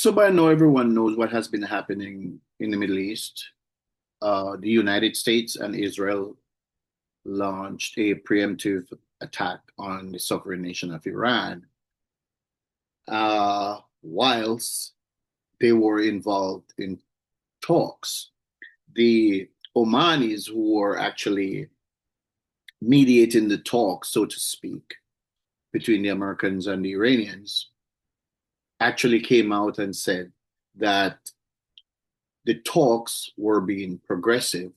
So by now, everyone knows what has been happening in the Middle East. The United States and Israel launched a preemptive attack on the sovereign nation of Iran, whilst they were involved in talks. The Omanis, who were actually mediating the talks, so to speak, between the Americans and the Iranians, actually came out and said that the talks were being progressive.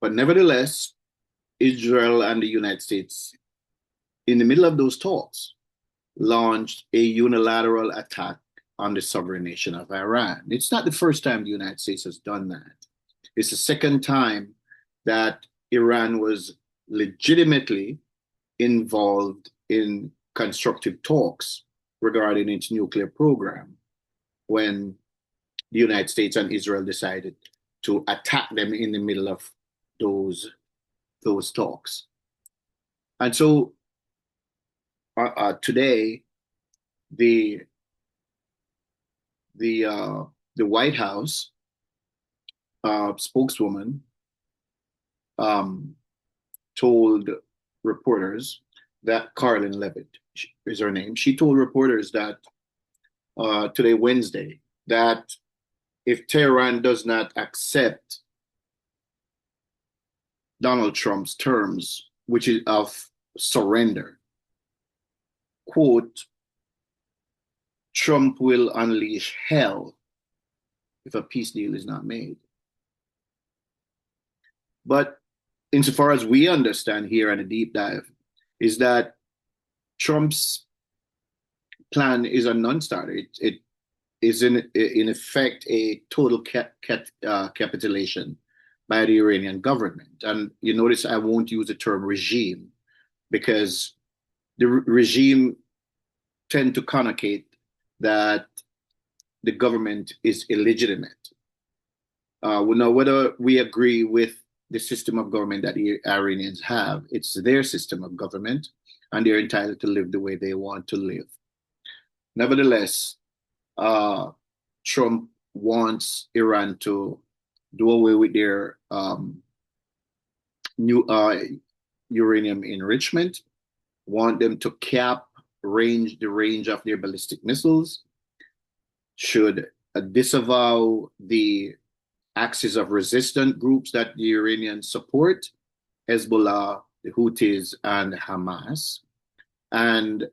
But nevertheless, Israel and the United States, in the middle of those talks, launched a unilateral attack on the sovereign nation of Iran. It's not the first time the United States has done that. It's the second time that Iran was legitimately involved in constructive talks regarding its nuclear program when the United States and Israel decided to attack them in the middle of those talks. And so today, the White House spokeswoman told reporters that Carlin Levitt is her name. She told reporters that today, Wednesday, that if Tehran does not accept Donald Trump's terms, which is of surrender, quote, Trump will unleash hell if a peace deal is not made. But insofar as we understand here at a deep dive, is that Trump's plan is a non-starter. It is in effect a total capitulation by the Iranian government. And you notice I won't use the term regime because the regime tend to connotate that the government is illegitimate. We know whether we agree with the system of government that the Iranians have, it's their system of government, and they're entitled to live the way they want to live. Nevertheless, Trump wants Iran to do away with their new uranium enrichment, want them to cap the range of their ballistic missiles, should disavow the axis of resistant groups that the Iranians support, Hezbollah, the Houthis, and Hamas, and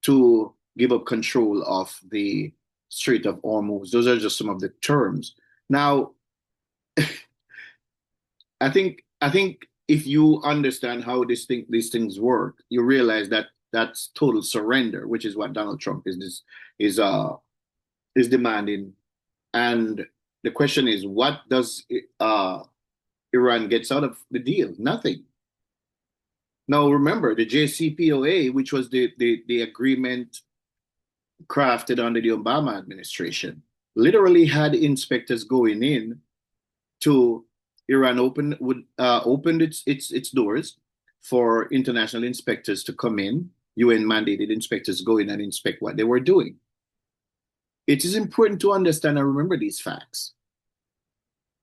to give up control of the Strait of Hormuz. Those are just some of the terms. Now, I think if you understand how these things work, you realize that that's total surrender, which is what Donald Trump is demanding. And the question is, what does Iran gets out of the deal? Nothing. Now, remember, the JCPOA, which was the agreement crafted under the Obama administration, literally had inspectors going in to Iran opened its doors for international inspectors to come in. UN mandated inspectors go in and inspect what they were doing. It is important to understand and remember these facts.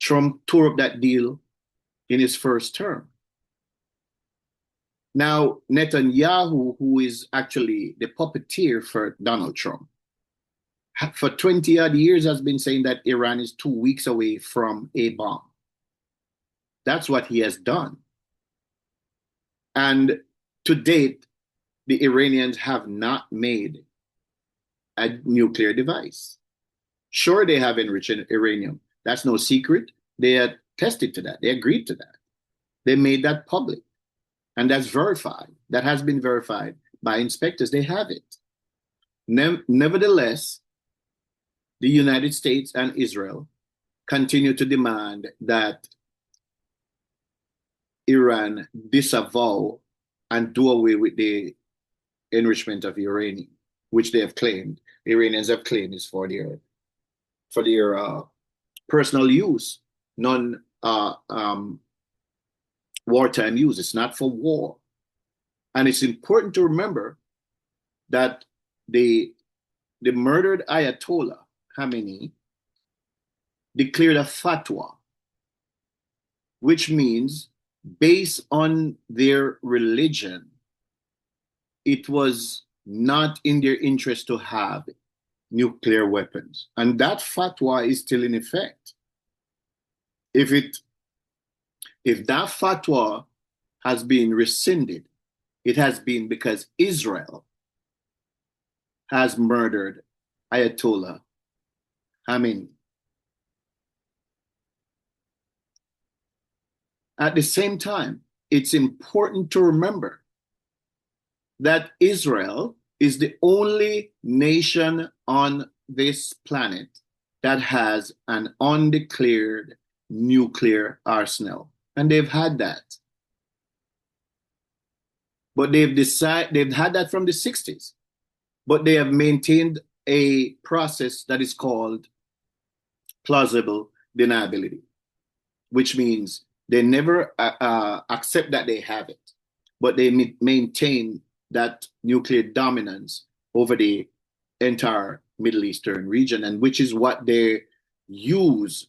Trump tore up that deal in his first term. Now, Netanyahu, who is actually the puppeteer for Donald Trump, for 20 odd years has been saying that Iran is 2 weeks away from a bomb. That's what he has done. And to date, the Iranians have not made a nuclear device. Sure, they have enriched uranium. That's no secret. They had tested to that. They agreed to that. They made that public. And that's verified. That has been verified by inspectors. They have it. Nevertheless, the United States and Israel continue to demand that Iran disavow and do away with the enrichment of uranium, which they have claimed, the Iranians have claimed is for their personal use, wartime use. It's not for war. And it's important to remember that the murdered Ayatollah Khamenei declared a fatwa, which means based on their religion, it was not in their interest to have nuclear weapons. And that fatwa is still in effect. If that fatwa has been rescinded, it has been because Israel has murdered Ayatollah Khamenei. At the same time, it's important to remember that Israel is the only nation on this planet that has an undeclared nuclear arsenal. And they've had that. But they've had that from the 60s. But they have maintained a process that is called plausible deniability, which means they never accept that they have it, but they maintain that nuclear dominance over the entire Middle Eastern region, and which is what they use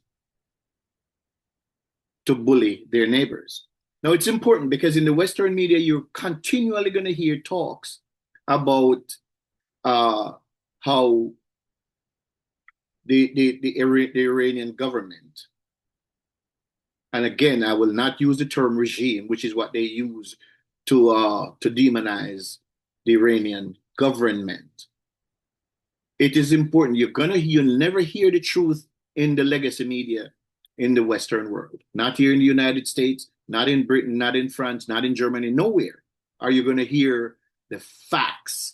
to bully their neighbors. Now, it's important because in the Western media, you're continually going to hear talks about how the Iranian government, and again, I will not use the term regime, which is what they use to demonize the Iranian government. It is important. You'll never hear the truth in the legacy media in the Western world. Not here in the United States, not in Britain, not in France, not in Germany. Nowhere are you going to hear the facts.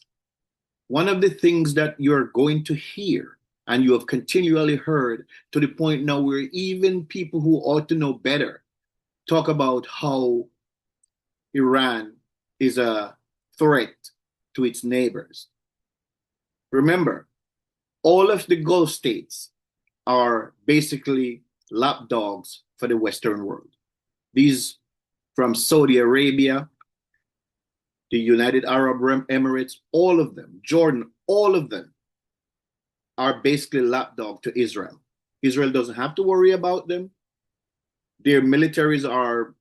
One of the things that you're going to hear, and you have continually heard to the point now where even people who ought to know better talk about how Iran is a threat to its neighbors. Remember, all of the Gulf states are basically lapdogs for the Western world. These, from Saudi Arabia, the United Arab Emirates, all of them, Jordan, all of them are basically lapdog to Israel. Israel doesn't have to worry about them. Their militaries are,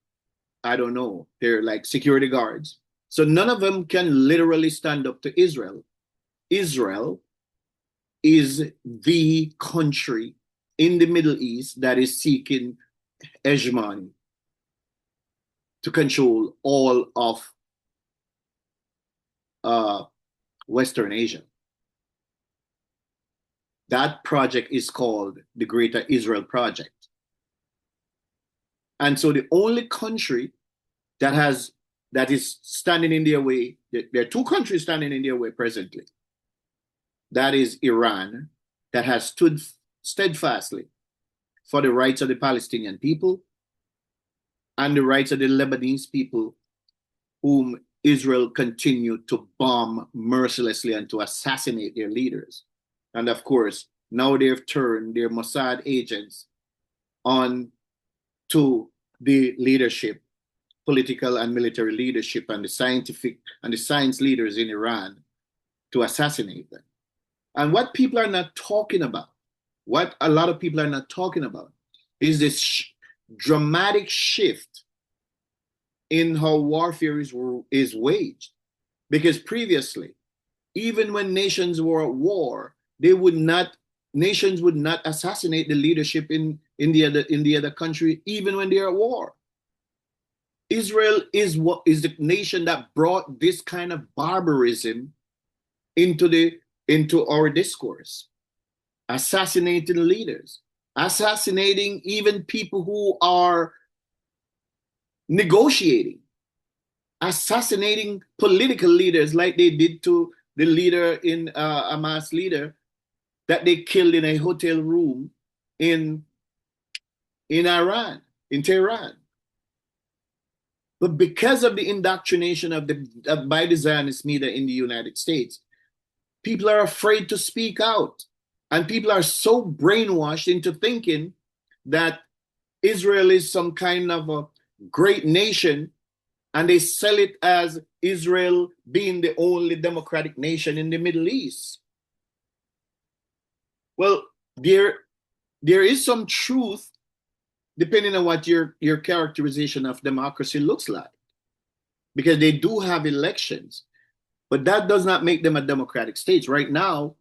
I don't know, they're like security guards. So none of them can literally stand up to Israel. Israel is the country in the Middle East that is seeking hegemony to control all of Western Asia. That project is called the Greater Israel Project. And so the only country that is standing in their way, there are two countries standing in their way presently. That is Iran, that has stood steadfastly for the rights of the Palestinian people and the rights of the Lebanese people, whom Israel continued to bomb mercilessly and to assassinate their leaders. And of course, now they've turned their Mossad agents on to the leadership, political and military leadership, and the scientific and the science leaders in Iran to assassinate them. And what people are not talking about, what a lot of people are not talking about, is this dramatic shift in how warfare is waged. Because previously, even when nations were at war, nations would not assassinate the leadership in the other country, even when they're at war. Israel is the nation that brought this kind of barbarism into our discourse, assassinating leaders, assassinating even people who are negotiating, assassinating political leaders like they did to the leader in Hamas leader that they killed in a hotel room in Iran, in Tehran. But because of the indoctrination by the Zionist media in the United States, people are afraid to speak out. And people are so brainwashed into thinking that Israel is some kind of a great nation And they sell it as Israel being the only democratic nation in the Middle East. Well, there is some truth depending on what your characterization of democracy looks like. Because they do have elections, but that does not make them a democratic state. Right now,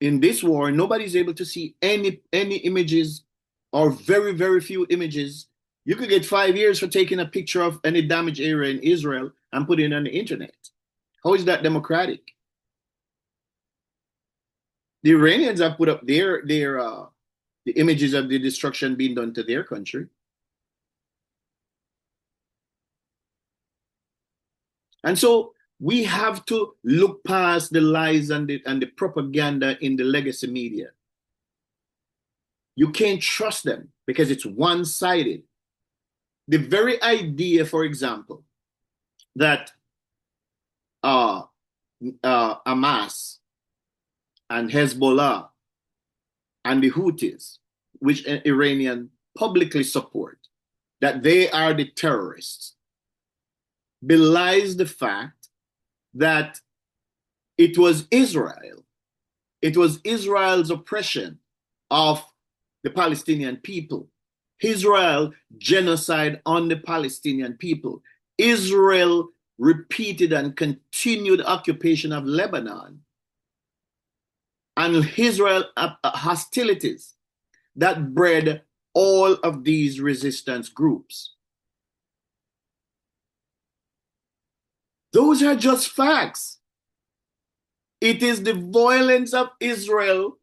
in this war, nobody's able to see any images or very, very few images. You could get 5 years for taking a picture of any damaged area in Israel and putting it on the internet. How is that democratic? The Iranians have put up the images of the destruction being done to their country. And so we have to look past the lies and the propaganda in the legacy media. You can't trust them because it's one-sided. The very idea, for example, that Hamas and Hezbollah and the Houthis, which Iranian publicly support, that they are the terrorists, belies the fact that it was Israel. It was Israel's oppression of the Palestinian people. Israel genocide on the Palestinian people. Israel repeated and continued occupation of Lebanon. And Israel hostilities that bred all of these resistance groups. Those are just facts. It is the violence of Israel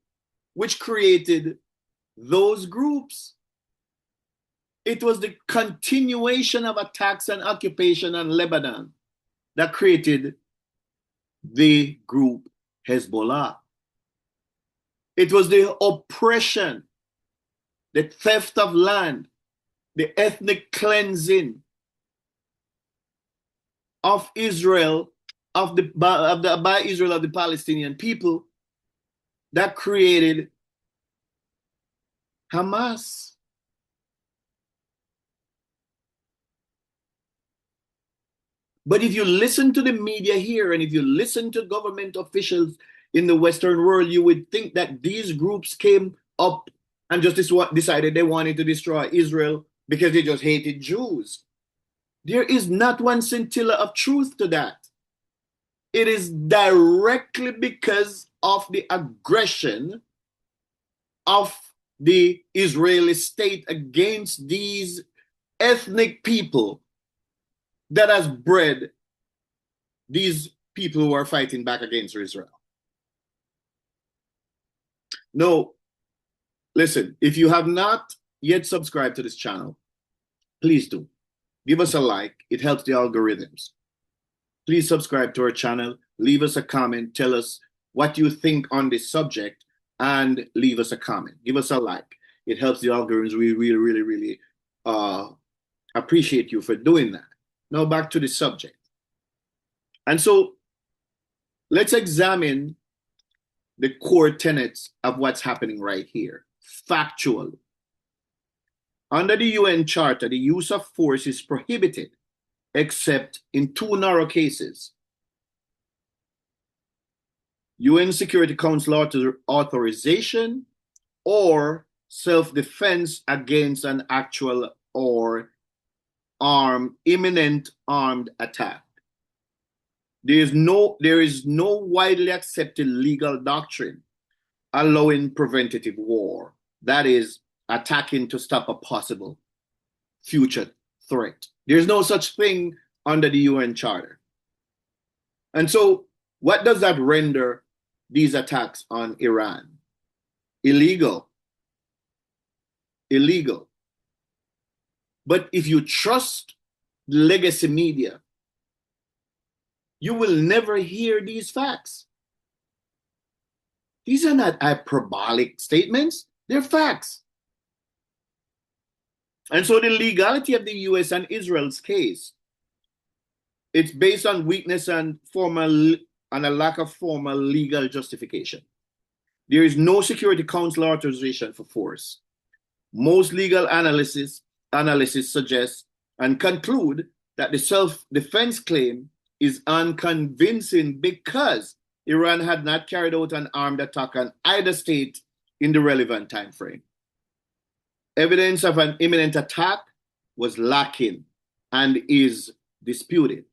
which created those groups. It was the continuation of attacks and occupation on Lebanon that created the group Hezbollah. It was the oppression, the theft of land, the ethnic cleansing of Israel, by Israel of the Palestinian people that created Hamas. But if you listen to the media here and if you listen to government officials in the Western world, you would think that these groups came up and just decided they wanted to destroy Israel because they just hated Jews. There is not one scintilla of truth to that. It is directly because of the aggression of the Israeli state against these ethnic people that has bred these people who are fighting back against Israel. No, listen, if you have not yet subscribed to this channel, please do. Give us a like. It helps the algorithms. Please subscribe to our channel. Leave us a comment. Tell us what you think on this subject and leave us a comment. Give us a like. It helps the algorithms. We really, really, really appreciate you for doing that. Now back to the subject. And so let's examine the core tenets of what's happening right here, factually. Under the UN Charter, the use of force is prohibited, except in two narrow cases. UN Security Council authorization or self-defense against an actual or imminent armed attack. There is no widely accepted legal doctrine allowing preventative war. That is, attacking to stop a possible future threat. There's no such thing under the UN Charter. And so what does that render these attacks on Iran? Illegal. Illegal. But if you trust the legacy media, you will never hear these facts. These are not hyperbolic statements, they're facts. And so the legality of the US and Israel's case, it's based on weakness and a lack of formal legal justification. There is no Security Council authorization for force. Most legal analysis suggest and conclude that the self-defense claim is unconvincing because Iran had not carried out an armed attack on either state in the relevant time frame. Evidence of an imminent attack was lacking and is disputed.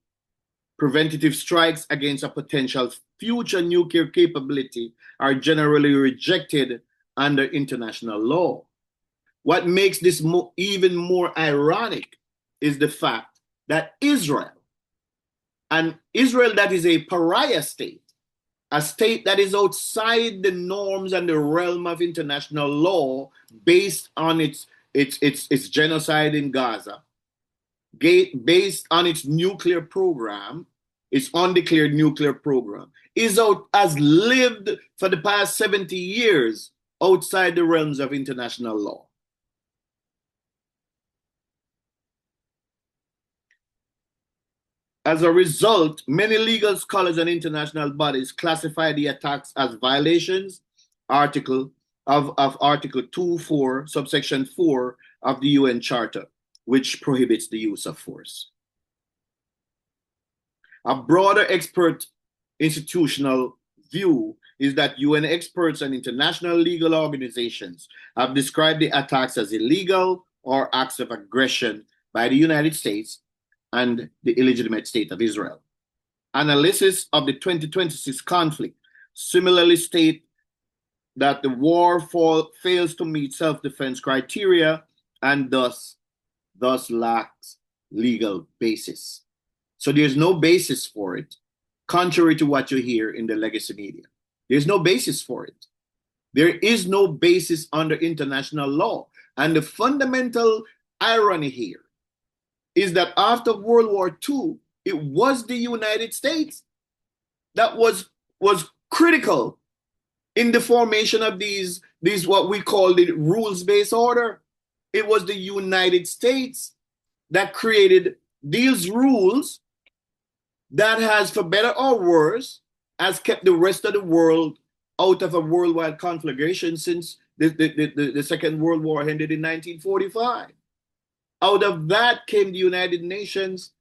Preventative strikes against a potential future nuclear capability are generally rejected under international law. What makes this even more ironic is the fact that Israel, and Israel that is a pariah state, a state that is outside the norms and the realm of international law based on its genocide in Gaza, based on its nuclear program, its undeclared nuclear program, has lived for the past 70 years outside the realms of international law. As a result, many legal scholars and international bodies classify the attacks as violations of Article 2.4, subsection 4 of the UN Charter, which prohibits the use of force. A broader expert institutional view is that UN experts and international legal organizations have described the attacks as illegal or acts of aggression by the United States and the illegitimate state of Israel. Analysis of the 2026 conflict similarly state that the war fails to meet self-defense criteria and thus lacks legal basis. So there's no basis for it, contrary to what you hear in the legacy media. There's no basis for it. There is no basis under international law. And the fundamental irony here is that after World War II, it was the United States that was critical in the formation of these what we call the rules-based order. It was the United States that created these rules that has, for better or worse, has kept the rest of the world out of a worldwide conflagration since the Second World War ended in 1945. Out of that came the United Nations,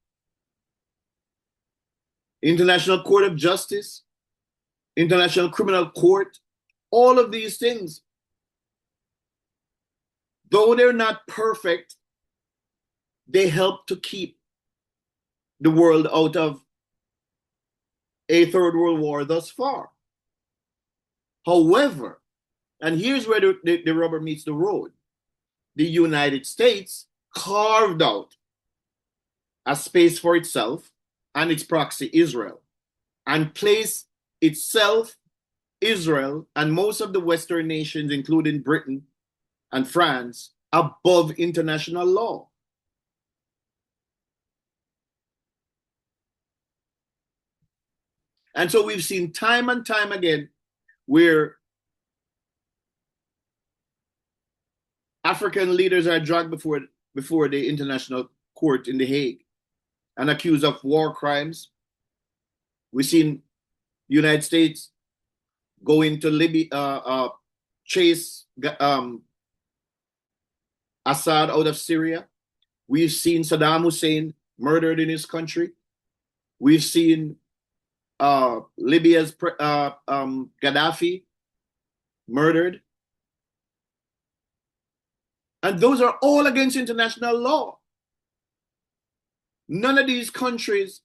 International Court of Justice, International Criminal Court, all of these things. Though they're not perfect, they help to keep the world out of a third world war thus far. However, and here's where the rubber meets the road, the United States carved out a space for itself and its proxy Israel, and placed itself, Israel, and most of the Western nations, including Britain and France, above international law. And so we've seen time and time again where African leaders are dragged before the International Court in The Hague and accused of war crimes. We've seen the United States go into Libya, chase Assad out of Syria. We've seen Saddam Hussein murdered in his country. We've seen Libya's Gaddafi murdered. And those are all against international law. None of these countries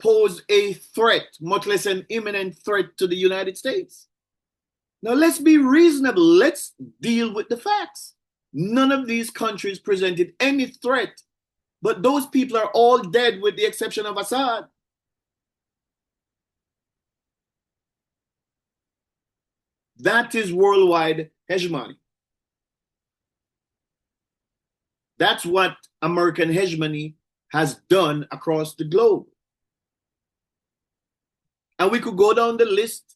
pose a threat, much less an imminent threat to the United States. Now let's be reasonable. Let's deal with the facts. None of these countries presented any threat, but those people are all dead with the exception of Assad. That is worldwide hegemony. That's what American hegemony has done across the globe. And we could go down the list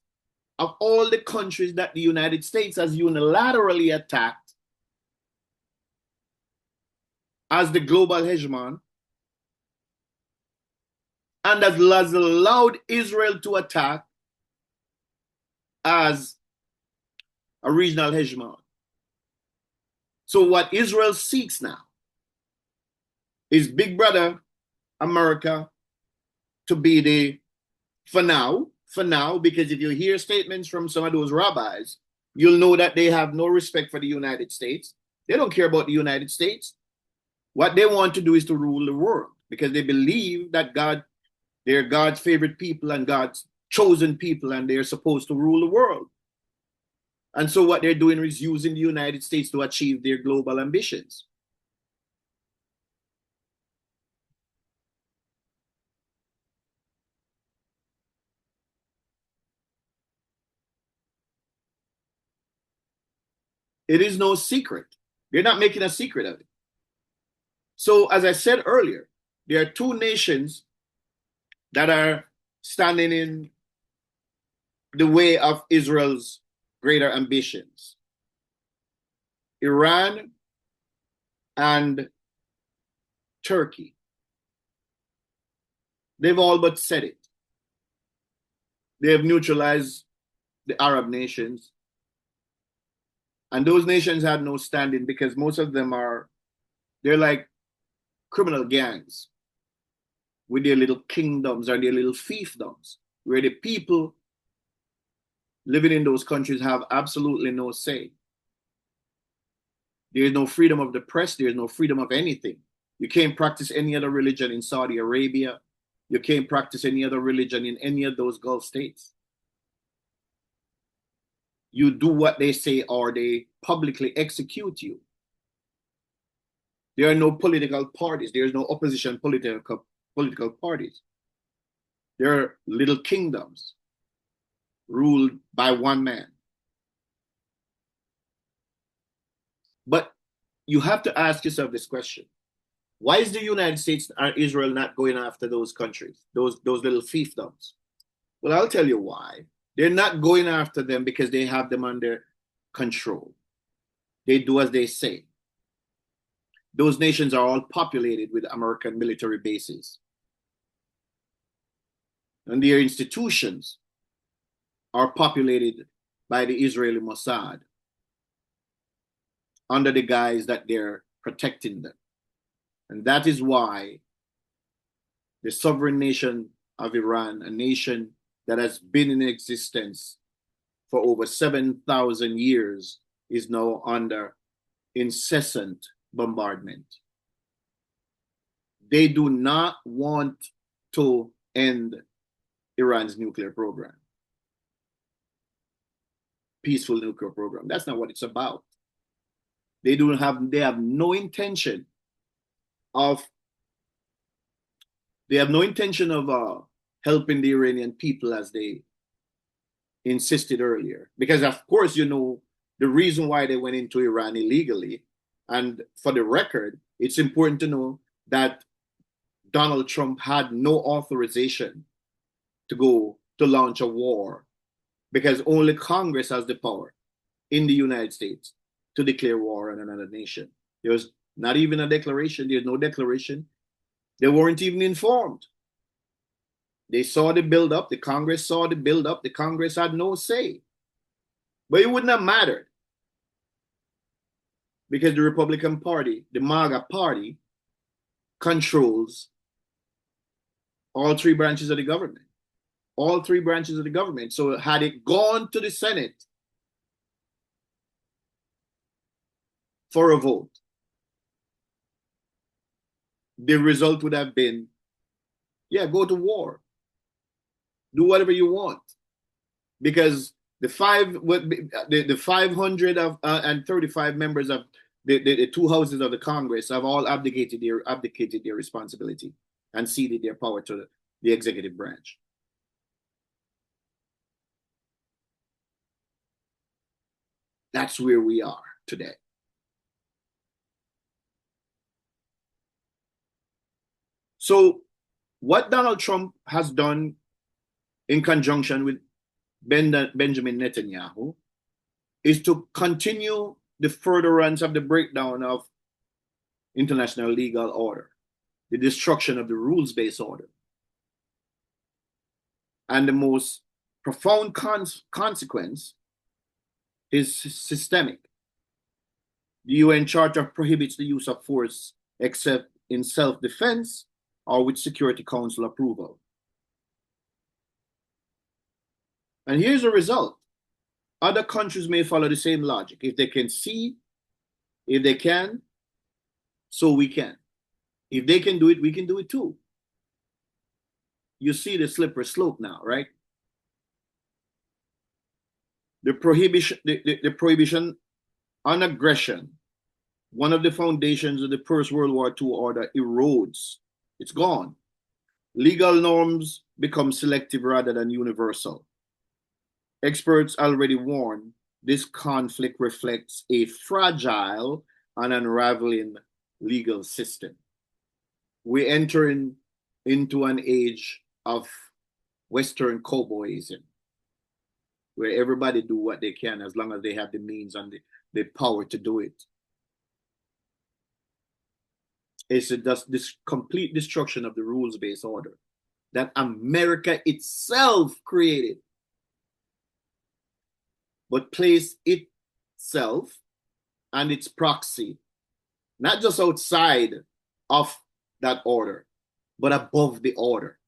of all the countries that the United States has unilaterally attacked as the global hegemon, and has allowed Israel to attack as a regional hegemon. So what Israel seeks now is Big Brother America to be the, for now, because if you hear statements from some of those rabbis, you'll know that they have no respect for the United States. They don't care about the United States. What they want to do is to rule the world because they believe that they're God's favorite people and God's chosen people, and they're supposed to rule the world. And so what they're doing is using the United States to achieve their global ambitions. It is no secret. They're not making a secret of it. So, as I said earlier, there are two nations that are standing in the way of Israel's greater ambitions: Iran and Turkey. They've all but said it. They have neutralized the Arab nations. And those nations had no standing because most of them they're like criminal gangs with their little kingdoms or their little fiefdoms, where the people living in those countries have absolutely no say. There is no freedom of the press. There is no freedom of anything. You can't practice any other religion in Saudi Arabia. You can't practice any other religion in any of those Gulf states. You do what they say or they publicly execute you. There are no political parties. There is no opposition political parties. There are little kingdoms ruled by one man. But you have to ask yourself this question. Why is the United States and Israel not going after those countries, those little fiefdoms? Well, I'll tell you why. They're not going after them because they have them under control. They do as they say. Those nations are all populated with American military bases. And their institutions are populated by the Israeli Mossad under the guise that they're protecting them. And that is why the sovereign nation of Iran, a nation that has been in existence for over 7,000 years, is now under incessant bombardment. They do not want to end Iran's nuclear program, peaceful nuclear program. That's not what it's about. They have no intention of helping the Iranian people as they insisted earlier. Because of course, the reason why they went into Iran illegally. And for the record, it's important to know that Donald Trump had no authorization to go to launch a war because only Congress has the power in the United States to declare war on another nation. There was not even a declaration. There's no declaration. They weren't even informed. They saw the build-up. The Congress saw the build-up. The Congress had no say. But it wouldn't have mattered because the Republican Party, the MAGA Party, controls all three branches of the government. All three branches of the government. So had it gone to the Senate for a vote, the result would have been, go to war. Do whatever you want. Because the 535 members of the two houses of the Congress have all abdicated their responsibility and ceded their power to the executive branch. That's where we are today. So what Donald Trump has done in conjunction with Benjamin Netanyahu is to continue the furtherance of the breakdown of international legal order, the destruction of the rules-based order. And the most profound consequence is systemic. The UN Charter prohibits the use of force except in self-defense or with Security Council approval. And here's the result. Other countries may follow the same logic. If they can see, if they can, so we can. If they can do it, we can do it too. You see the slippery slope now, right? The prohibition on aggression, one of the foundations of the First World War II order, erodes. It's gone. Legal norms become selective rather than universal. Experts already warn this conflict reflects a fragile and unraveling legal system. We're entering into an age of Western cowboyism, where everybody do what they can as long as they have the means and the power to do it. It's this complete destruction of the rules-based order that America itself created, but placed itself and its proxy, not just outside of that order, but above the order.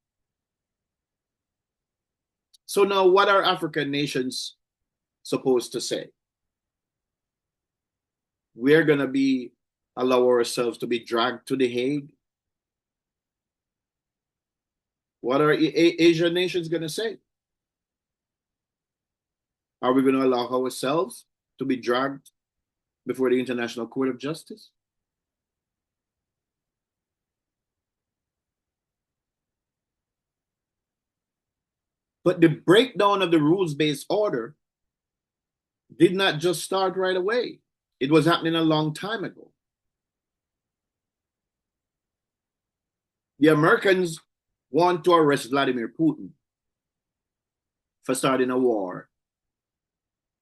So now what are African nations supposed to say? We're going to allow ourselves to be dragged to The Hague? What are Asian nations going to say? Are we going to allow ourselves to be dragged before the International Court of Justice? But the breakdown of the rules-based order did not just start right away. It was happening a long time ago. The Americans want to arrest Vladimir Putin for starting a war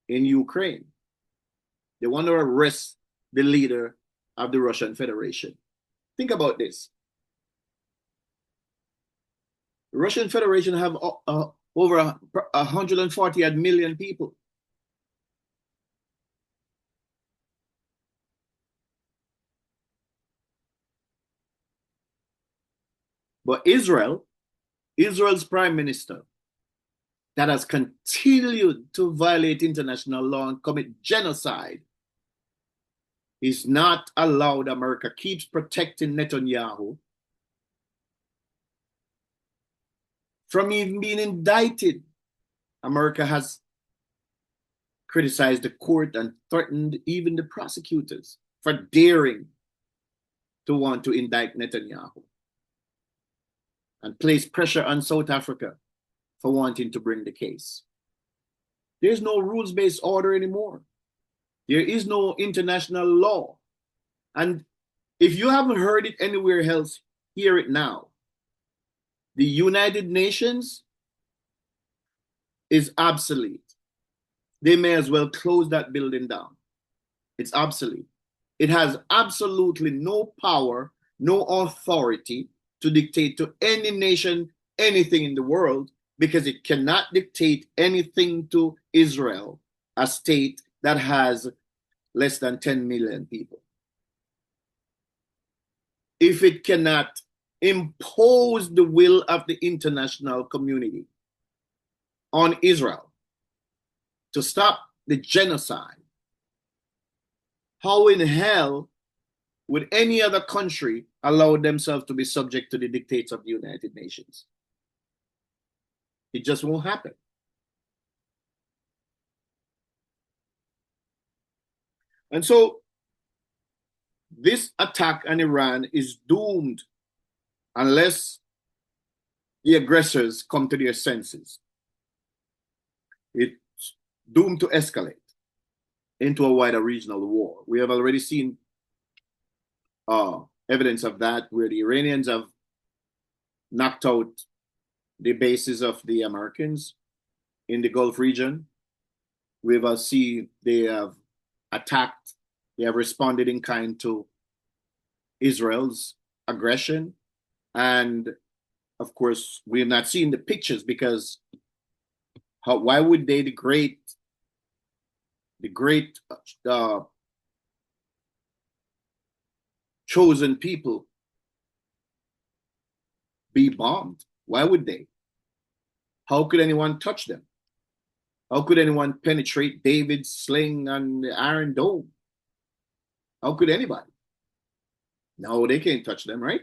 in Ukraine. They want to arrest the leader of the Russian Federation. Think about this. The Russian Federation have over 140 million people. But Israel's prime minister, that has continued to violate international law and commit genocide, is not allowed. America keeps protecting Netanyahu from even being indicted. America has criticized the court and threatened even the prosecutors for daring to want to indict Netanyahu, and placed pressure on South Africa for wanting to bring the case. There's no rules-based order anymore. There is no international law. And if you haven't heard it anywhere else, hear it now. The United Nations is obsolete. They may as well close that building down. It's obsolete. It has absolutely no power, no authority to dictate to any nation anything in the world, because it cannot dictate anything to Israel, a state that has less than 10 million people. If it cannot impose the will of the international community on Israel to stop the genocide, how in hell would any other country allow themselves to be subject to the dictates of the United Nations? It just won't happen. And so this attack on Iran is doomed unless the aggressors come to their senses. It's doomed to escalate into a wider regional war. We have already seen evidence of that, where the Iranians have knocked out the bases of the Americans in the Gulf region. We've seen they have attacked, they have responded in kind to Israel's aggression. And of course, we have not seen the pictures, because why would they, the great chosen people be bombed. Why would they? How could anyone touch them? How could anyone penetrate David's sling and the Iron Dome? How could anybody? No, they can't touch them, right?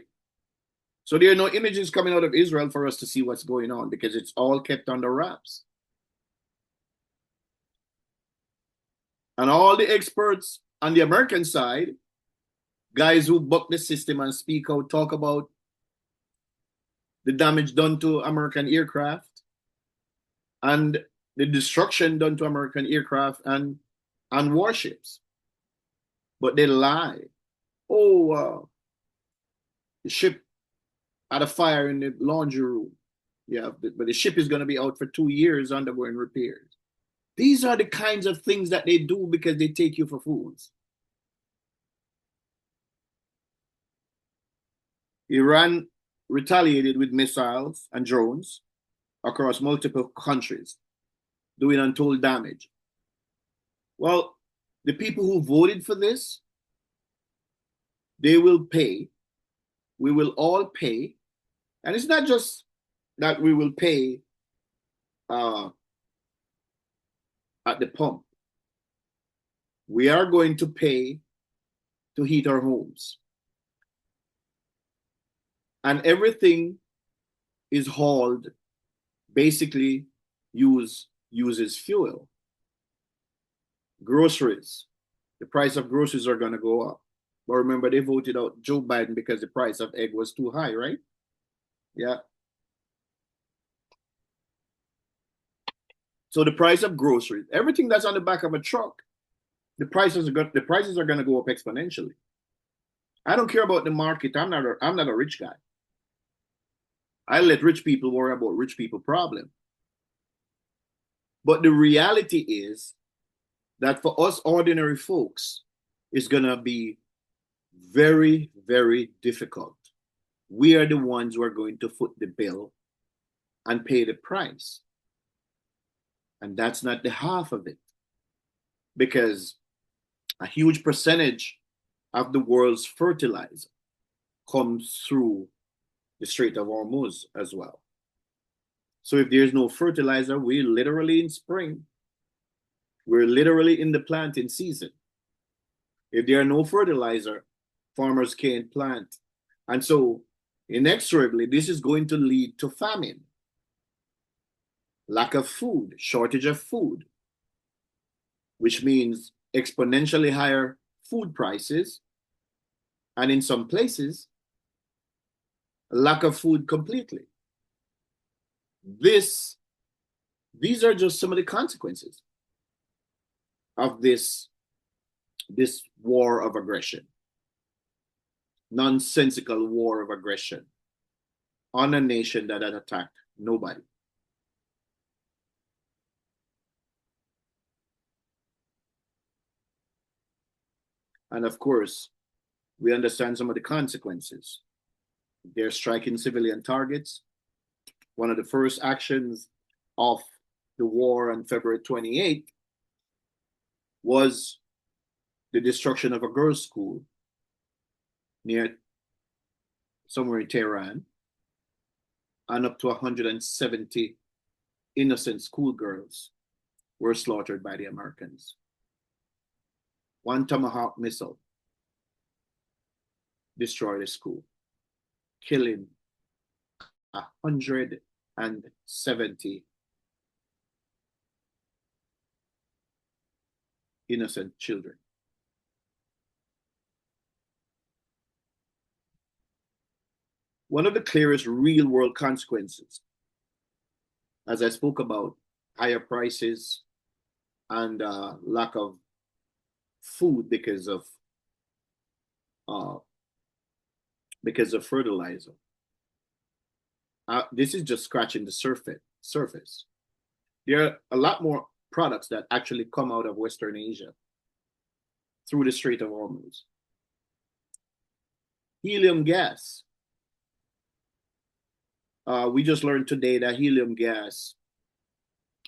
So there are no images coming out of Israel for us to see what's going on because it's all kept under wraps. And all the experts on the American side, guys who buck the system and speak out, talk about the damage done to American aircraft and the destruction done to American aircraft and warships. But they lie. Oh, the ship had a fire in the laundry room. Yeah, but the ship is going to be out for 2 years undergoing repairs. These are the kinds of things that they do because they take you for fools. Iran retaliated with missiles and drones across multiple countries, doing untold damage. Well, the people who voted for this, they will pay. We will all pay. And it's not just that we will pay at the pump. We are going to pay to heat our homes. And everything is hauled, basically uses fuel. Groceries, the price of groceries are going to go up. But remember, they voted out Joe Biden because the price of egg was too high, right? Yeah. So the price of groceries, everything that's on the back of a truck, the prices are going to go up exponentially. I don't care about the market. I'm not a rich guy. I let rich people worry about rich people problem. But the reality is that for us ordinary folks, it's going to be very, very difficult. We are the ones who are going to foot the bill and pay the price. And that's not the half of it. Because a huge percentage of the world's fertilizer comes through the Strait of Hormuz as well. So if there's no fertilizer, we're literally in spring. We're literally in the planting season. If there are no fertilizer, farmers can't plant. And so inexorably, this is going to lead to famine, lack of food, shortage of food, which means exponentially higher food prices. And in some places, lack of food completely. These are just some of the consequences of this war of aggression, nonsensical war of aggression on a nation that had attacked nobody. And of course, we understand some of the consequences. They're striking civilian targets. One of the first actions of the war on February 28th was the destruction of a girls' school near somewhere in Tehran, and up to 170 innocent schoolgirls were slaughtered by the Americans. One Tomahawk missile destroyed a school, killing 170 innocent children. One of the clearest real world consequences, as I spoke about, higher prices and lack of food because of fertilizer. This is just scratching the surface. There are a lot more products that actually come out of Western Asia through the Strait of Hormuz. Helium gas. We just learned today that helium gas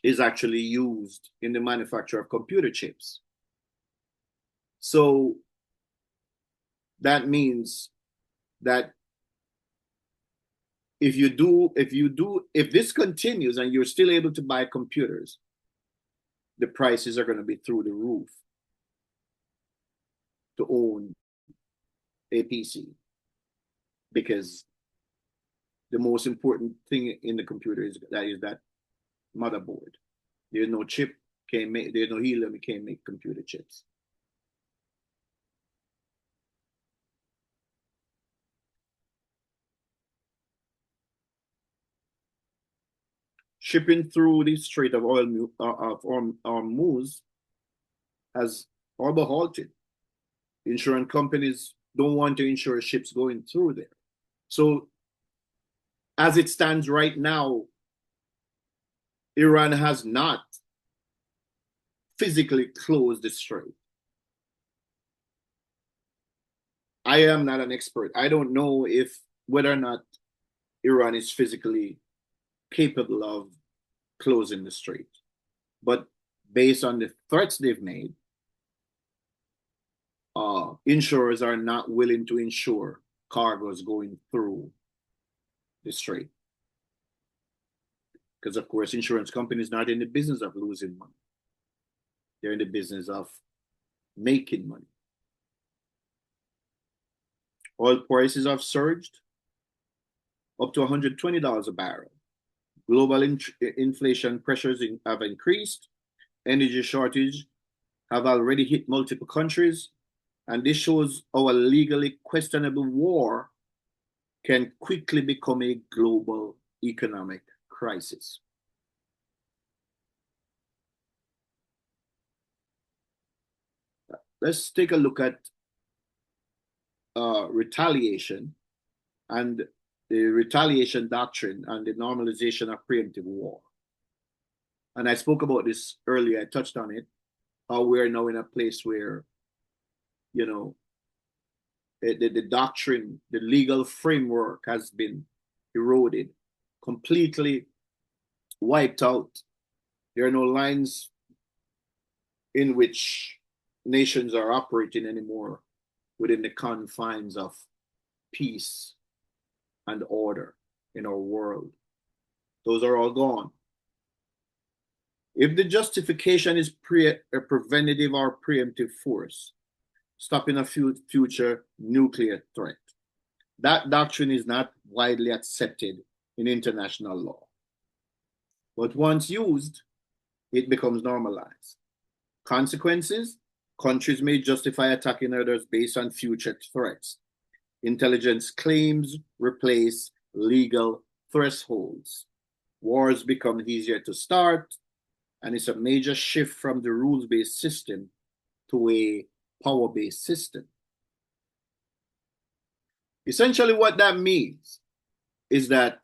is actually used in the manufacture of computer chips. So that means that if this continues and you're still able to buy computers, the prices are going to be through the roof to own a PC, because the most important thing in the computer is that motherboard. There's no chip, can't make, there's no helium, you can't make computer chips. Shipping through the Strait of Hormuz has all but halted. Insurance companies don't want to insure ships going through there. So as it stands right now, Iran has not physically closed the strait. I am not an expert. I don't know if whether or not Iran is physically capable of closing the strait. But based on the threats they've made, insurers are not willing to insure cargoes going through the strait. Because, of course, insurance companies are not in the business of losing money. They're in the business of making money. Oil prices have surged up to $120 a barrel. Global inflation pressures have increased. Energy shortage have already hit multiple countries. And this shows how a legally questionable war can quickly become a global economic crisis. Let's take a look at retaliation and the retaliation doctrine and the normalization of preemptive war. And I spoke about this earlier, I touched on it, how we're now in a place where, you know, the doctrine, the legal framework has been eroded, completely wiped out. There are no lines in which nations are operating anymore within the confines of peace and order in our world. Those are all gone. If the justification is a preventative or preemptive force, stopping a future nuclear threat, that doctrine is not widely accepted in international law. But once used, it becomes normalized. Consequences: countries may justify attacking others based on future threats. Intelligence claims replace legal thresholds. Wars become easier to start, and it's a major shift from the rules-based system to a power-based system. Essentially, what that means is that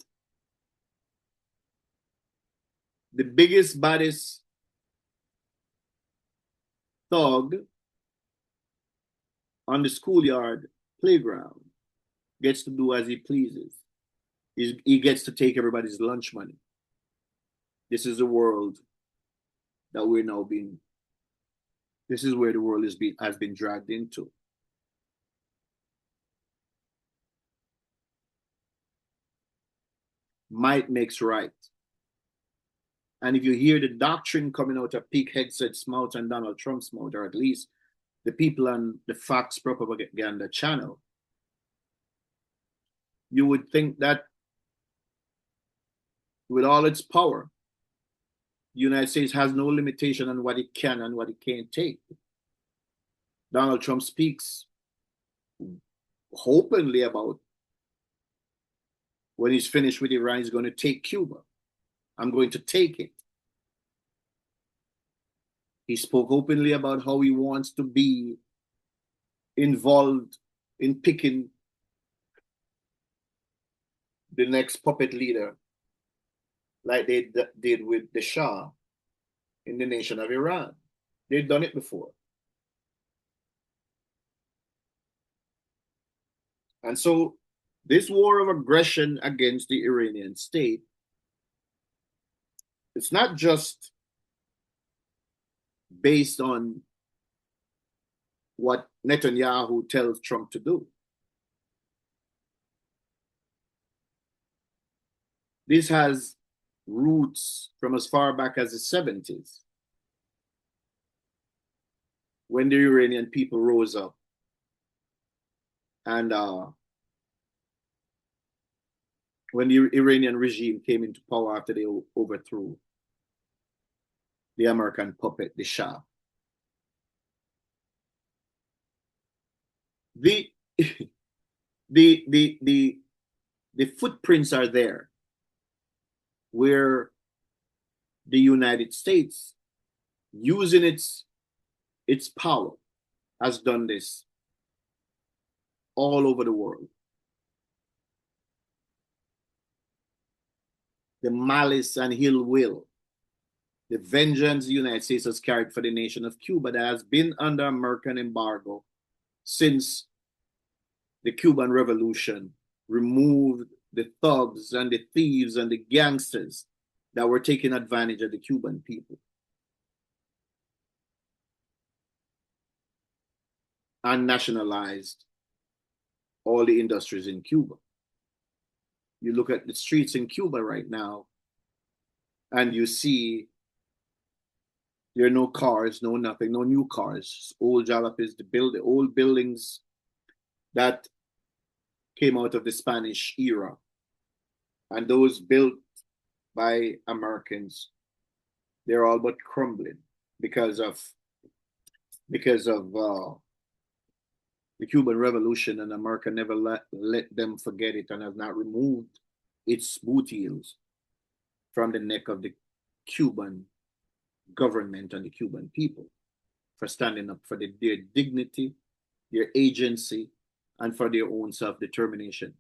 the biggest, baddest thug on the schoolyard playground gets to do as he pleases. He gets to take everybody's lunch money. This is the world that we're now being, this is where the world has been dragged into. Might makes right. And if you hear the doctrine coming out of Pete Hegseth's mouth and Donald Trump's mouth, or at least the people on the Fox propaganda channel, you would think that with all its power, the United States has no limitation on what it can and what it can't take. Donald Trump speaks openly about when he's finished with Iran, he's going to take Cuba. I'm going to take it. He spoke openly about how he wants to be involved in picking the next puppet leader, like they did with the Shah in the nation of Iran. They've done it before. And so this war of aggression against the Iranian state, it's not just based on what Netanyahu tells Trump to do. This has roots from as far back as the 70s, when the Iranian people rose up and when the Iranian regime came into power after they overthrew the American puppet, the Shah. The the footprints are there where the United States, using its power, has done this all over the world. The malice and ill will, the vengeance the United States has carried for the nation of Cuba that has been under American embargo since the Cuban Revolution removed the thugs and the thieves and the gangsters that were taking advantage of the Cuban people. And nationalized all the industries in Cuba. You look at the streets in Cuba right now, and you see there are no cars, no nothing, no new cars. Old jalapenos, the old buildings that came out of the Spanish era, and those built by Americans, they're all but crumbling because of the Cuban Revolution, and America never let them forget it and has not removed its boot heels from the neck of the Cuban government and the Cuban people for standing up for their dignity, their agency, and for their own self-determination.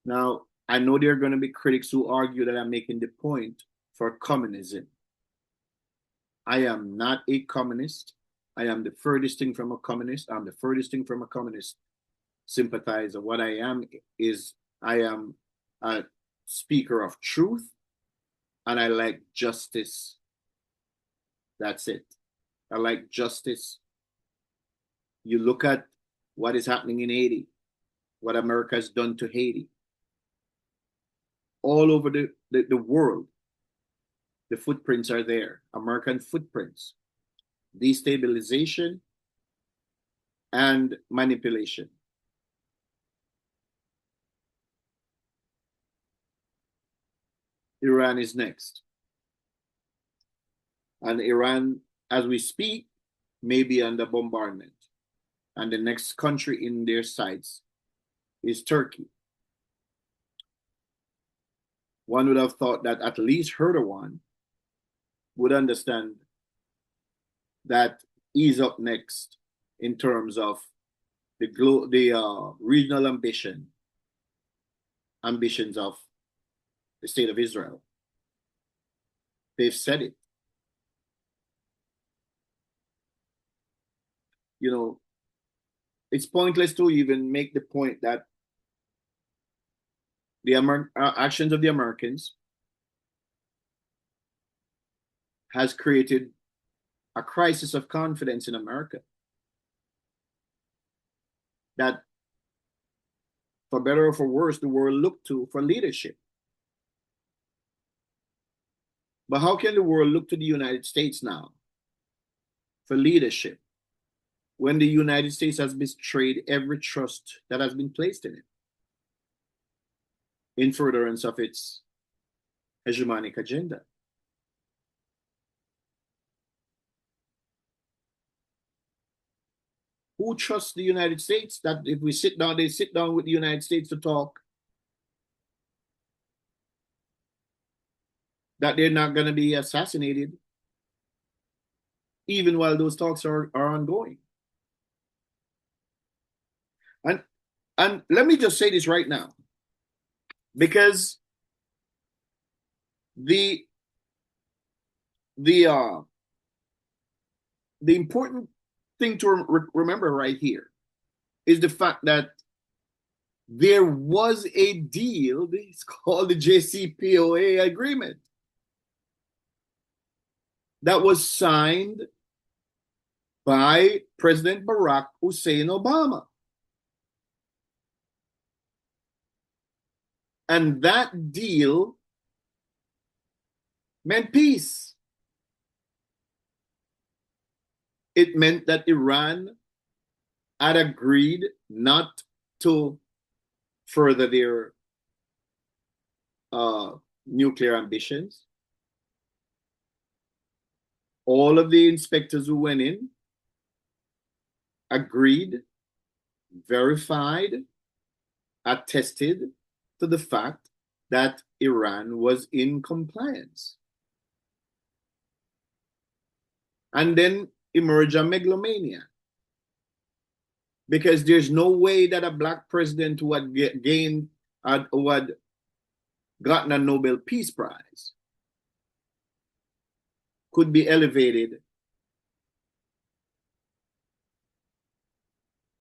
Now, I know there are going to be critics who argue that I'm making the point for communism. I am not a communist. I am the furthest thing from a communist. I'm the furthest thing from a communist sympathizer. What I am is I am a speaker of truth, and I like justice. That's it. I like justice. You look at what is happening in Haiti, what America has done to Haiti. All over the world, the footprints are there, American footprints. Destabilization and manipulation. Iran is next. And Iran, as we speak, may be under bombardment. And the next country in their sights is Turkey. One would have thought that at least Erdogan would understand that he's up next in terms of the regional ambitions of the state of Israel. They've said it. You know, it's pointless to even make the point that the actions of the Americans has created a crisis of confidence in America that, for better or for worse, the world looked to for leadership. But how can the world look to the United States now for leadership when the United States has betrayed every trust that has been placed in it in furtherance of its hegemonic agenda? Who trusts the United States that if we sit down, they sit down with the United States to talk, that they're not going to be assassinated even while those talks are ongoing? And let me just say this right now, because the important thing to remember right here is the fact that there was a deal, it's called the JCPOA agreement, that was signed by President Barack Hussein Obama. And that deal meant peace. It meant that Iran had agreed not to further their nuclear ambitions. All of the inspectors who went in agreed, verified, attested to the fact that Iran was in compliance. And then emerged a megalomania. Because there's no way that a black president who had who had gotten a Nobel Peace Prize could be elevated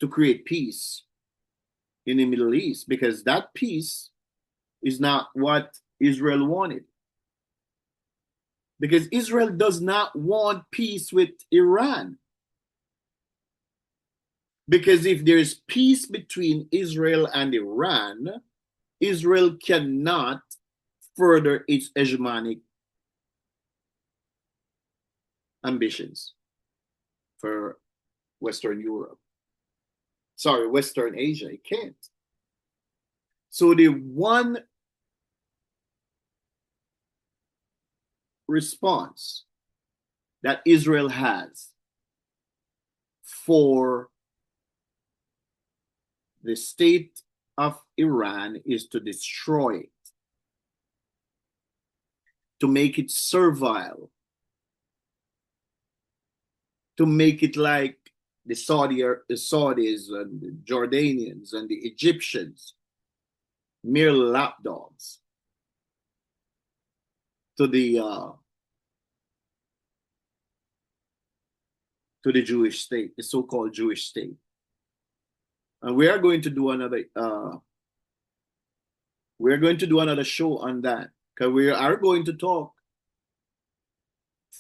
to create peace in the Middle East, because that peace is not what Israel wanted. Because Israel does not want peace with Iran. Because if there's peace between Israel and Iran, Israel cannot further its hegemonic ambitions for Western Europe. Sorry, Western Asia. It can't. So the one response that Israel has for the state of Iran is to destroy it, to make it servile, to make it like the Saudis and the Jordanians and the Egyptians, mere lapdogs to the Jewish state, the so-called Jewish state. And we are going to do another show on that, because we are going to talk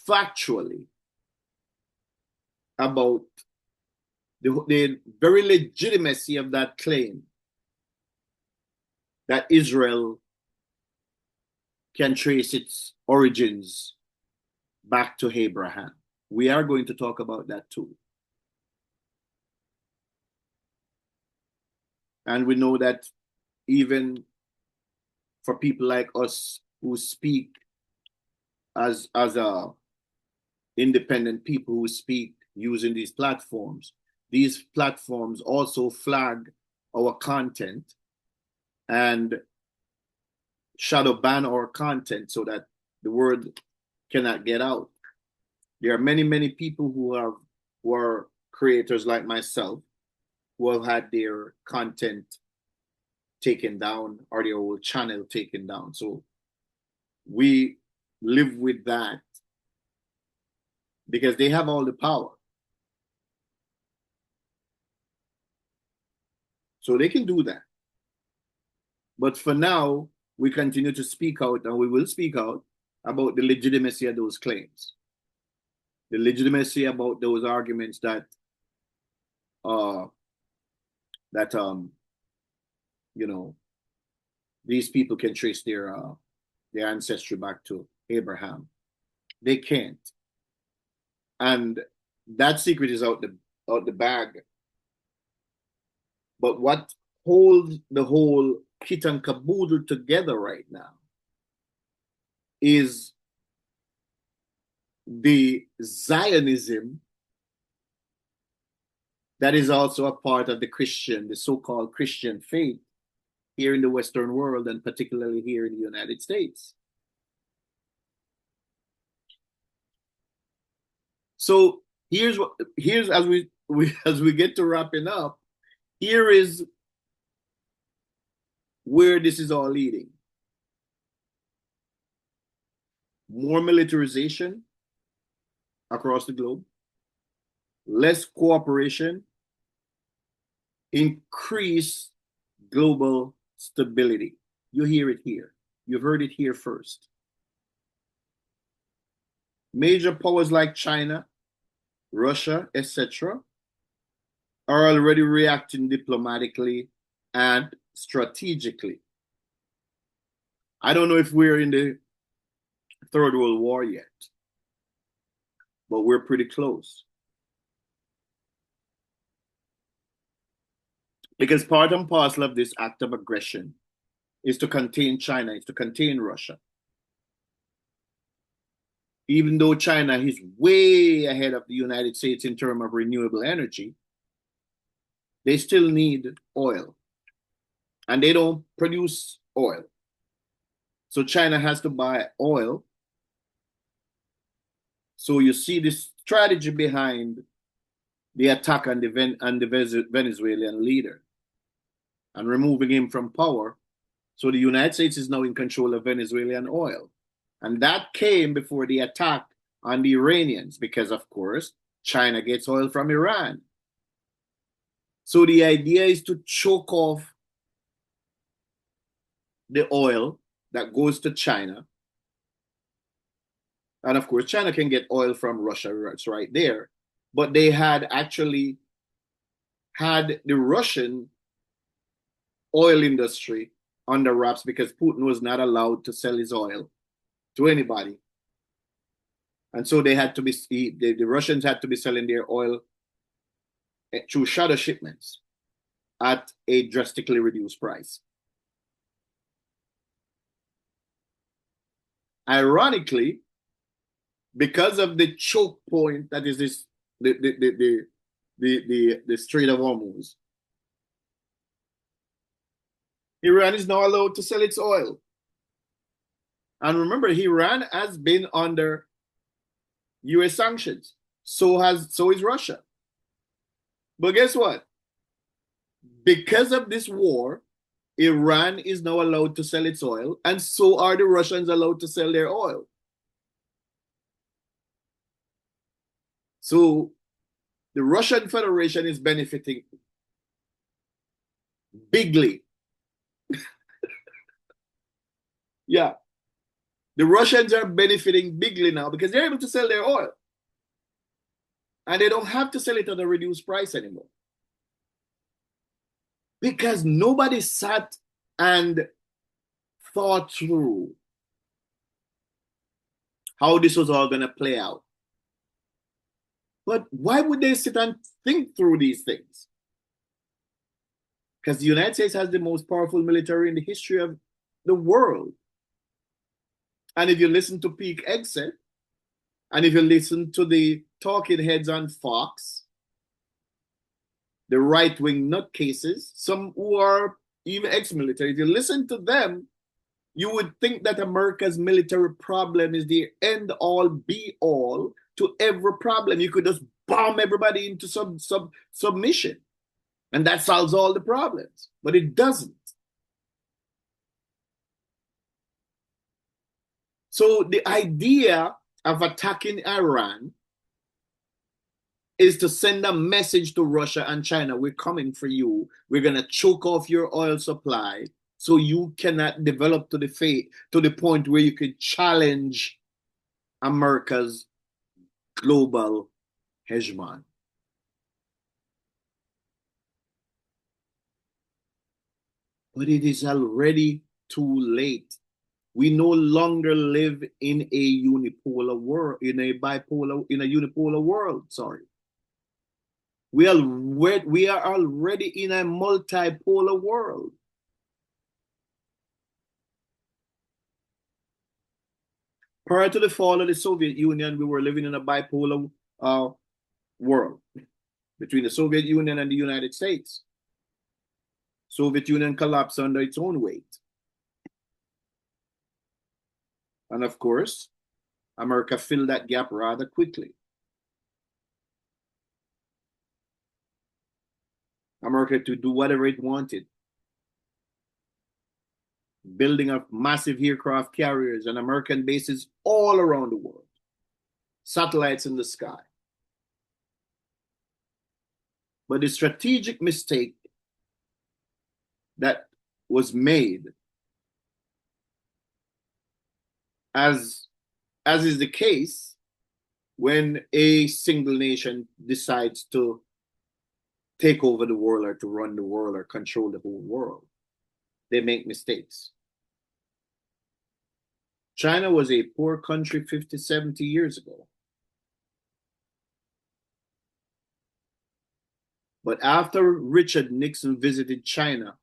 factually about the very legitimacy of that claim that Israel can trace its origins back to Abraham. We are going to talk about that too. And we know that even for people like us who speak as independent people who speak using these platforms also flag our content and shadow ban our content so that the word cannot get out. There are many, many people who are creators like myself who have had their content taken down or their whole channel taken down. So we live with that because they have all the power. So they can do that. But for now, we continue to speak out, and we will speak out about the legitimacy of those claims. The legitimacy about those arguments that these people can trace their ancestry back to Abraham. They can't. And that secret is out the bag. But what holds the whole kit and caboodle together right now is the Zionism that is also a part of the so-called Christian faith here in the Western world, and particularly here in the United States. So here's as we get to wrapping up, here is where this is all leading. More militarization across the globe, less cooperation, increased global stability. You hear it here. You've heard it here first. Major powers like China, Russia, etc., are already reacting diplomatically and strategically. I don't know if we're in the Third World War yet, but we're pretty close. Because part and parcel of this act of aggression is to contain China, is to contain Russia. Even though China is way ahead of the United States in terms of renewable energy, they still need oil. And they don't produce oil. So China has to buy oil. So you see this strategy behind the attack on the Venezuelan leader and removing him from power. So the United States is now in control of Venezuelan oil. And that came before the attack on the Iranians, because, of course, China gets oil from Iran. So the idea is to choke off the oil that goes to China. And of course, China can get oil from Russia, it's right there. But they had actually had the Russian oil industry under wraps because Putin was not allowed to sell his oil to anybody. And so they had to be, the Russians had to be selling their oil through shadow shipments at a drastically reduced price. Ironically, because of the choke point that is this the Strait of Hormuz, Iran is now allowed to sell its oil. And remember, Iran has been under US sanctions. So is Russia. But guess what? Because of this war, Iran is now allowed to sell its oil, and so are the Russians allowed to sell their oil. So the Russian Federation is benefiting bigly. Yeah. The Russians are benefiting bigly now because they're able to sell their oil. And they don't have to sell it at a reduced price anymore. Because nobody sat and thought through how this was all going to play out. But why would they sit and think through these things? Because the United States has the most powerful military in the history of the world. And if you listen to Peak Exit, and if you listen to the talking heads on Fox, the right-wing nutcases, some who are even ex-military, if you listen to them, you would think that America's military problem is the end-all, be-all to every problem. You could just bomb everybody into submission, and that solves all the problems. But it doesn't. So the idea of attacking Iran is to send a message to Russia and China: we're coming for you. We're going to choke off your oil supply so you cannot develop to the point where you could challenge America's global hegemony. But it is already too late. We no longer live in a unipolar world, in a unipolar world, sorry. We are already in a multipolar world. Prior to the fall of the Soviet Union, we were living in a bipolar world between the Soviet Union and the United States. Soviet Union collapsed under its own weight. And of course, America filled that gap rather quickly. America to do whatever it wanted. Building up massive aircraft carriers and American bases all around the world. Satellites in the sky. But the strategic mistake that was made, as is the case when a single nation decides to take over the world or to run the world or control the whole world, they make mistakes. China was a poor country 50, 70 years ago. But after Richard Nixon visited China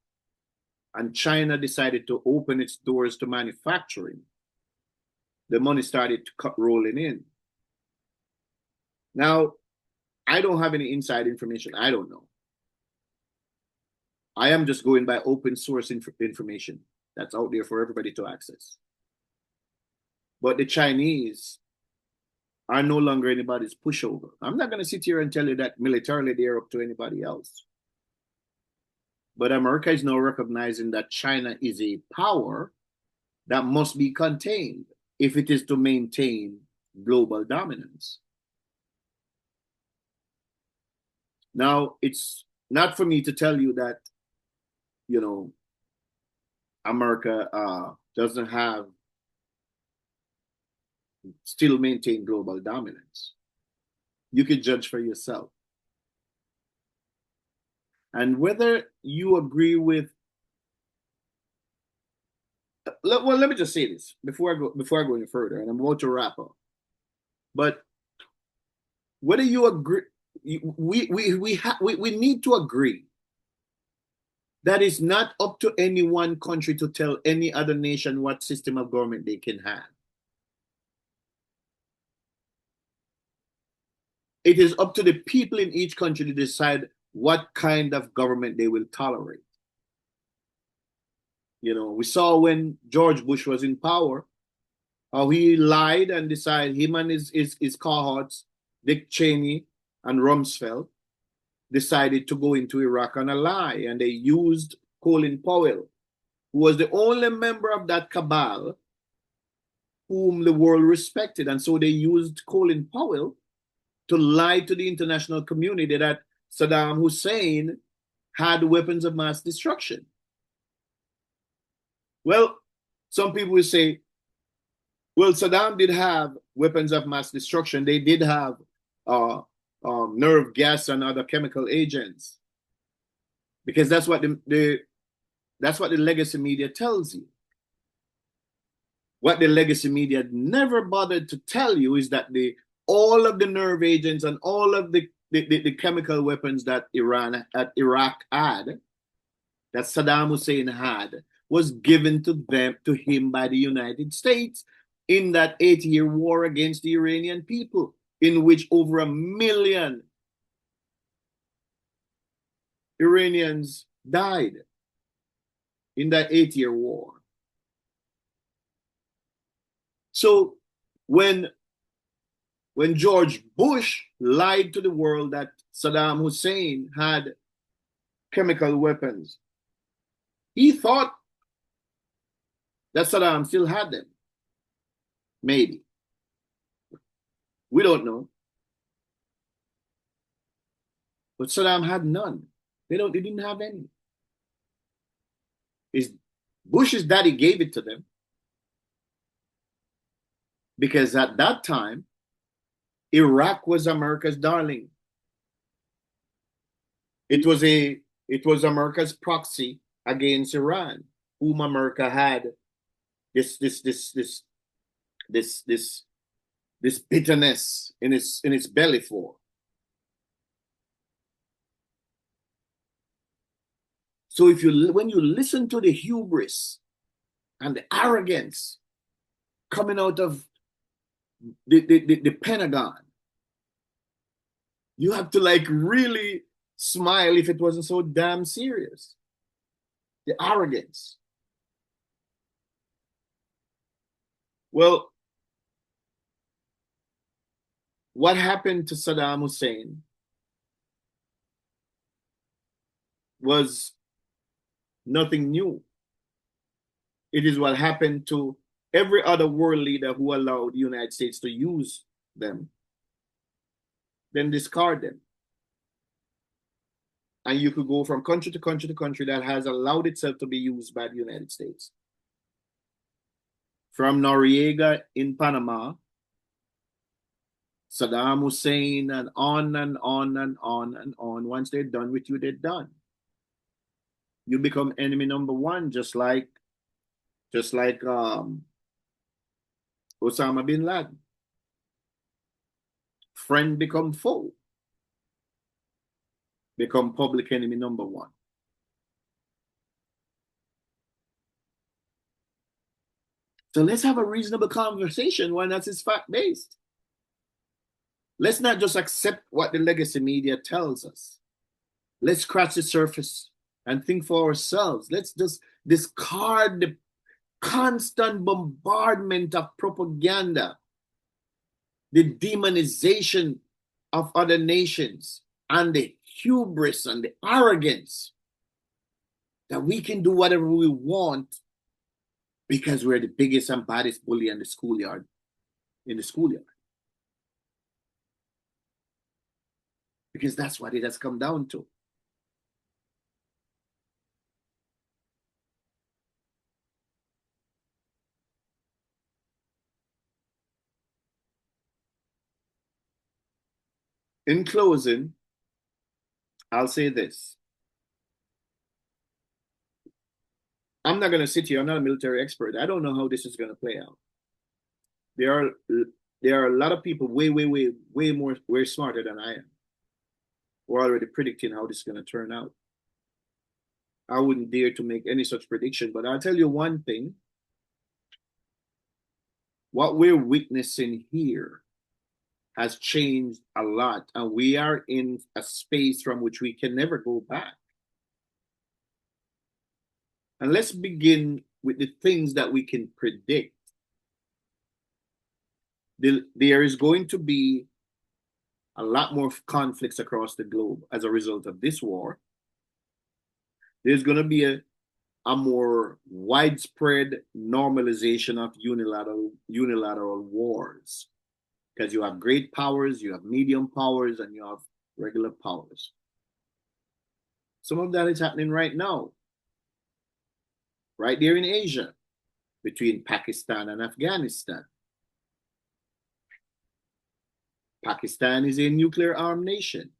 and China decided to open its doors to manufacturing, the money started to rolling in. Now, I don't have any inside information. I don't know. I am just going by open source information that's out there for everybody to access. But the Chinese are no longer anybody's pushover. I'm not going to sit here and tell you that militarily they're up to anybody else. But America is now recognizing that China is a power that must be contained if it is to maintain global dominance. Now, it's not for me to tell you that, you know, America doesn't have, still maintain global dominance. You can judge for yourself. And whether you agree with, well, let me just say this before I go any further, and I'm about to wrap up. But whether you agree, we need to agree that it's not up to any one country to tell any other nation what system of government they can have. It is up to the people in each country to decide what kind of government they will tolerate. You know, we saw when George Bush was in power, how he lied and decided him and his cohorts, Dick Cheney and Rumsfeld, decided to go into Iraq on a lie, and they used Colin Powell, who was the only member of that cabal whom the world respected. And so they used Colin Powell to lie to the international community that Saddam Hussein had weapons of mass destruction. Well, some people will say, well, Saddam did have weapons of mass destruction. They did have nerve gas and other chemical agents, because that's what the legacy media tells you. What the legacy media never bothered to tell you is that all of the nerve agents and all of the chemical weapons that Iraq had, that Saddam Hussein had, was given to him by the United States in that 8-year war against the Iranian people, in which over 1 million Iranians died in that 8-year war. So when George Bush lied to the world that Saddam Hussein had chemical weapons, he thought that Saddam still had them. Maybe. We don't know. But Saddam had none. They didn't have any. Bush's daddy gave it to them, because at that time, Iraq was America's darling. It was America's proxy against Iran, whom America had this bitterness in its belly for. So when you listen to the hubris and the arrogance coming out of the Pentagon, you have to really smile if it wasn't so damn serious. The arrogance. Well, what happened to Saddam Hussein was nothing new. It is what happened to every other world leader who allowed the United States to use them, then discard them. And you could go from country to country to country that has allowed itself to be used by the United States. From Noriega in Panama, Saddam Hussein, and on and on and on and on. Once they're done with you, they're done. You become enemy number one, just like Osama bin Laden. Friend become foe. Become public enemy number one. So let's have a reasonable conversation when that is fact-based. Let's not just accept what the legacy media tells us. Let's scratch the surface and think for ourselves. Let's just discard the constant bombardment of propaganda, the demonization of other nations, and the hubris and the arrogance that we can do whatever we want because we're the biggest and baddest bully in the schoolyard. Because that's what it has come down to. In closing, I'll say this. I'm not going to sit here. I'm not a military expert. I don't know how this is going to play out. There are a lot of people way more, way smarter than I am. We're already predicting how this is going to turn out. I wouldn't dare to make any such prediction, but I'll tell you one thing. What we're witnessing here has changed a lot, and we are in a space from which we can never go back. And let's begin with the things that we can predict. There is going to be a lot more conflicts across the globe as a result of this war. There's going to be a more widespread normalization of unilateral wars, because you have great powers, you have medium powers, and you have regular powers. Some of that is happening right now, right there in Asia, between Pakistan and Afghanistan. Pakistan is a nuclear armed nation.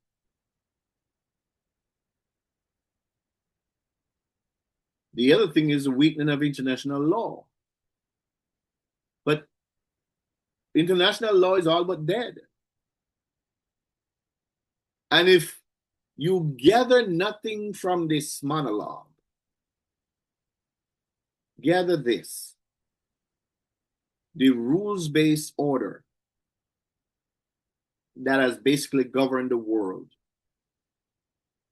The other thing is the weakening of international law. But international law is all but dead. And if you gather nothing from this monologue, gather this: the rules-based order that has basically governed the world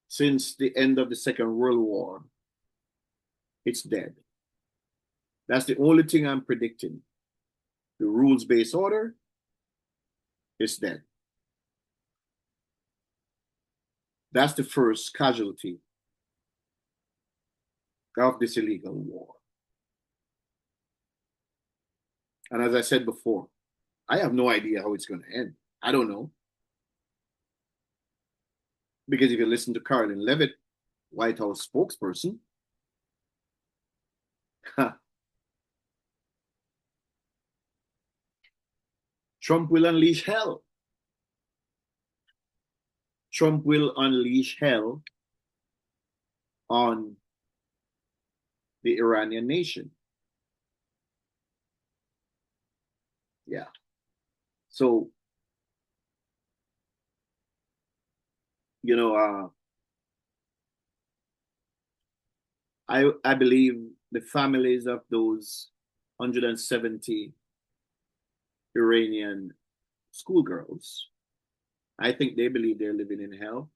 since the end of the Second World War, it's dead. That's the only thing I'm predicting. The rules-based order is dead. That's the first casualty of this illegal war. And as I said before, I have no idea how it's going to end. I don't know. Because if you listen to Caroline Levitt, White House spokesperson, Trump will unleash hell. Trump will unleash hell on the Iranian nation. Yeah. So, I believe the families of those 170 Iranian schoolgirls, I think they believe they're living in hell.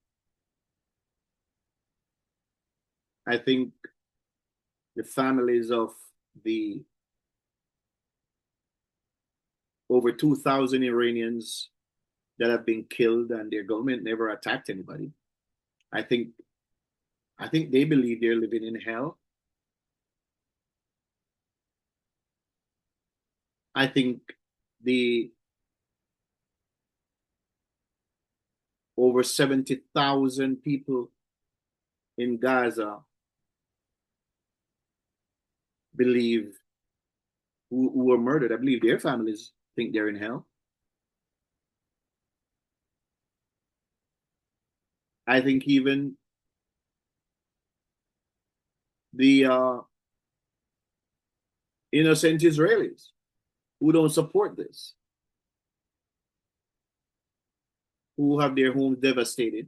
I think the families of the over 2,000 Iranians that have been killed and their government never attacked anybody, I think they believe they're living in hell. I think the over 70,000 people in Gaza believe who were murdered, I believe their families think they're in hell. I think even the innocent Israelis who don't support this, who have their homes devastated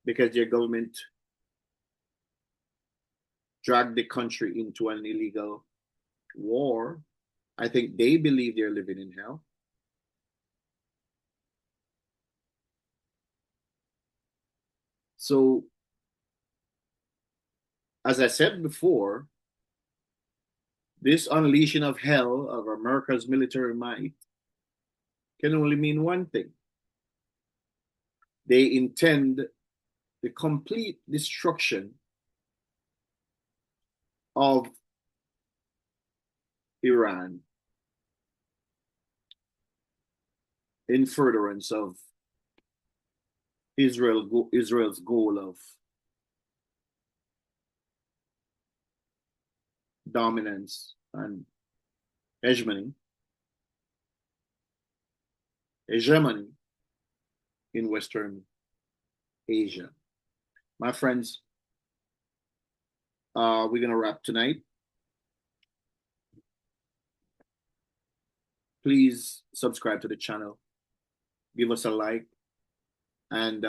because their government dragged the country into an illegal war. I think they believe they're living in hell. So, as I said before, this unleashing of hell of America's military might can only mean one thing. They intend the complete destruction of Iran in furtherance of Israel's goal of dominance and hegemony, hegemony in Western Asia. My friends, we're going to wrap tonight. Please subscribe to the channel, give us a like, and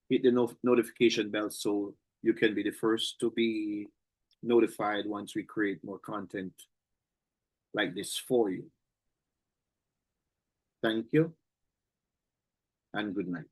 hit the notification bell so you can be the first to be notified once we create more content like this for you. Thank you and good night.